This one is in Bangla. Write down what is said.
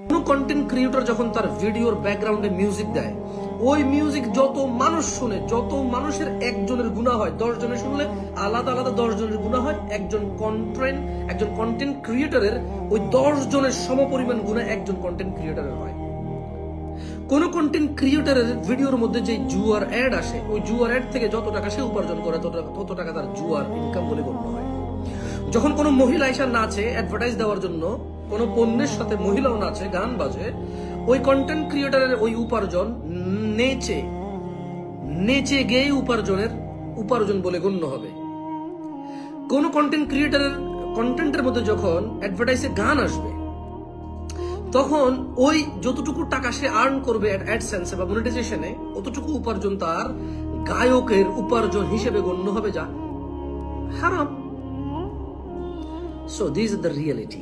কোন কন্টেন্ট ক্রিয়েটর যখন তার ভিডিওর ব্যাকগ্রাউন্ডে মিউজিক দেয়, ওই মিউজিক যত মানুষ শুনে, যত মানুষের একজনের গুনাহ হয়, 10 জনের শুনলে আলাদা আলাদা 10 জনের গুনাহ হয়। একজন কন্টেন্ট ক্রিয়েটরের ওই 10 জনের সমপরিমাণ গুনাহ একজন কন্টেন্ট ক্রিয়েটরের হয়। কোন কন্টেন্ট ক্রিয়েটরের ভিডিওর মধ্যে যে জুয়ার অ্যাড আসে, ওই জুয়ার অ্যাড থেকে যত টাকা সে উপার্জন করে তত টাকা তার জুয়ার ইনকাম বলে গণ্য হয়। যখন কোনো মহিলা এসে নাচে অ্যাডভার্টাইজ দেওয়ার জন্য, কোনো পণ্যের সাথে মহিলাও নাচে, গান বাজে, ওই কন্টেন্ট ক্রিয়েটরের ওই উপার্জন নেচে গিয়ে উপার্জন বলে গণ্য হবে। কোন কন্টেন্ট ক্রিয়েটরের কন্টেন্টের মধ্যে যখন অ্যাডভার্টাইজে গান আসবে, তখন ওই যতটুকু টাকা সে আর্ন করবে অ্যাডসেন্সে বা মনিটাইজেশনে, অতটুকু উপার্জন তার গায়কের উপার্জন হিসেবে গণ্য হবে, যা হারাম। So these are the reality.